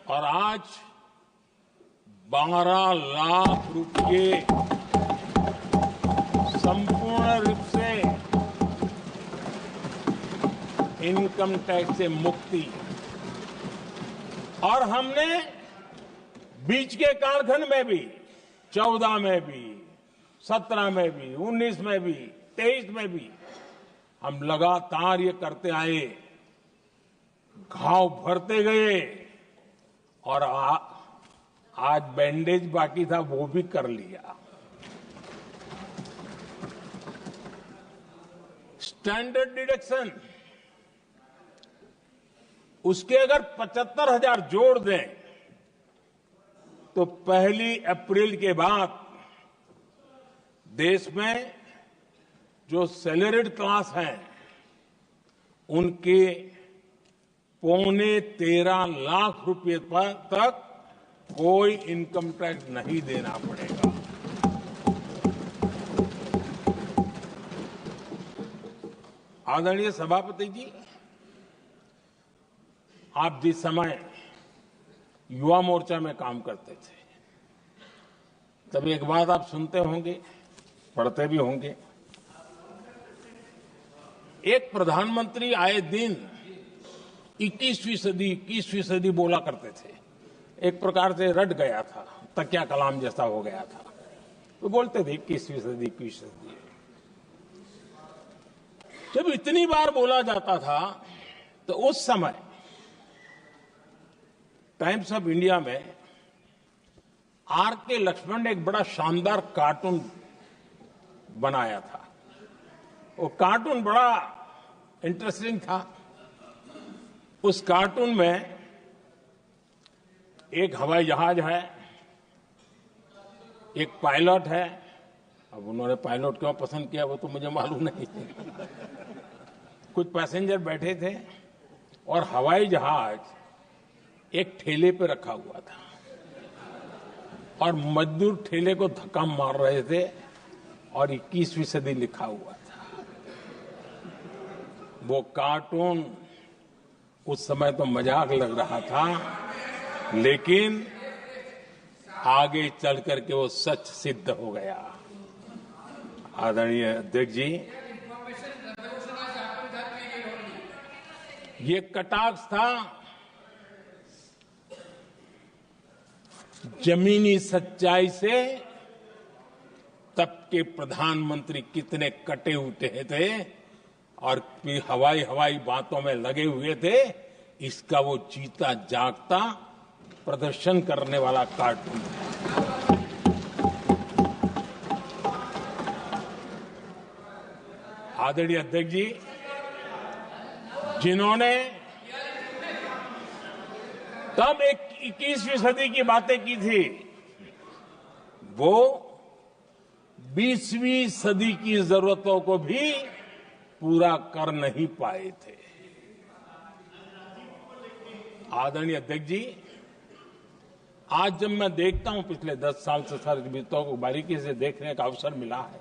और आज 12 लाख रुपये संपूर्ण रूप से इनकम टैक्स से मुक्ति। और हमने बीच के कालखंड में भी 14 में भी, 17 में भी, 19 में भी, 23 में भी हम लगातार ये करते आए, घाव भरते गए और आज बैंडेज बाकी था वो भी कर लिया। स्टैंडर्ड डिडक्शन उसके अगर 75,000 जोड़ दें तो 1 अप्रैल के बाद देश में जो सैलरीड क्लास हैं उनके 13.25 लाख रुपए पर तक कोई इनकम टैक्स नहीं देना पड़ेगा। आदरणीय सभापति जी, आप जिस समय युवा मोर्चा में काम करते थे तब एक बात आप सुनते होंगे, पढ़ते भी होंगे। एक प्रधानमंत्री आए दिन 21वीं सदी बोला करते थे। एक प्रकार से रट गया था, तकिया कलाम जैसा हो गया था, तो बोलते थे 21वीं सदी। जब इतनी बार बोला जाता था तो उस समय टाइम्स ऑफ इंडिया में R.K. लक्ष्मण ने एक बड़ा शानदार कार्टून बनाया था। वो कार्टून बड़ा इंटरेस्टिंग था। उस कार्टून में एक हवाई जहाज है, एक पायलट है। अब उन्होंने पायलट क्यों पसंद किया वो तो मुझे मालूम नहीं। कुछ पैसेंजर बैठे थे और हवाई जहाज एक ठेले पे रखा हुआ था और मजदूर ठेले को धक्का मार रहे थे और 21वीं सदी लिखा हुआ था। वो कार्टून उस समय तो मजाक लग रहा था, लेकिन आगे चल करके वो सच सिद्ध हो गया। आदरणीय अध्यक्ष जी, ये कटाक्ष था जमीनी सच्चाई से। तब के प्रधानमंत्री कितने कटे उठे थे और हवाई बातों में लगे हुए थे, इसका वो जीता जागता प्रदर्शन करने वाला कार्टून है। आदरणीय अध्यक्ष जी, जिन्होंने तब 21वीं सदी की बातें की थी, वो 20वीं सदी की जरूरतों को भी पूरा कर नहीं पाए थे। आदरणीय अध्यक्ष जी, आज जब मैं देखता हूं, पिछले 10 साल से सारी विषयों को बारीकी से देखने का अवसर मिला है,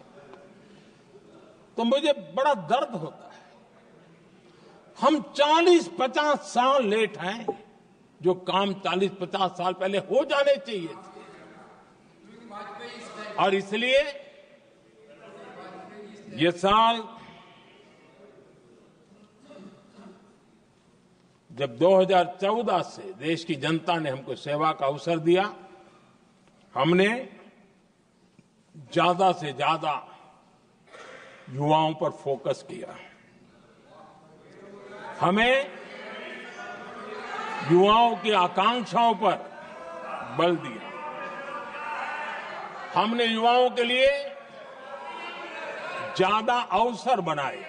तो मुझे बड़ा दर्द होता है। हम 40-50 साल लेट हैं, जो काम 40-50 साल पहले हो जाने चाहिए थे। और इसलिए ये साल जब 2014 से देश की जनता ने हमको सेवा का अवसर दिया, हमने ज्यादा से ज्यादा युवाओं पर फोकस किया। हमें युवाओं की आकांक्षाओं पर बल दिया। हमने युवाओं के लिए ज्यादा अवसर बनाए।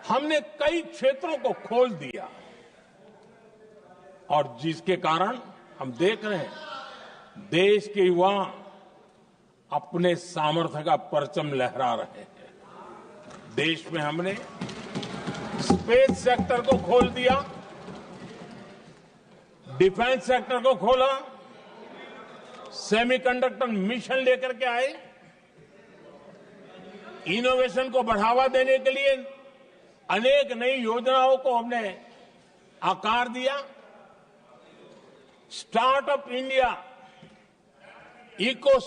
हमने कई क्षेत्रों को खोल दिया और जिसके कारण हम देख रहे हैं, देश के युवा अपने सामर्थ्य का परचम लहरा रहे हैं। देश में हमने स्पेस सेक्टर को खोल दिया, डिफेंस सेक्टर को खोला, सेमीकंडक्टर मिशन लेकर के आए, इनोवेशन को बढ़ावा देने के लिए अनेक नई योजनाओं को हमने आकार दिया स्टार्टअप इंडिया इको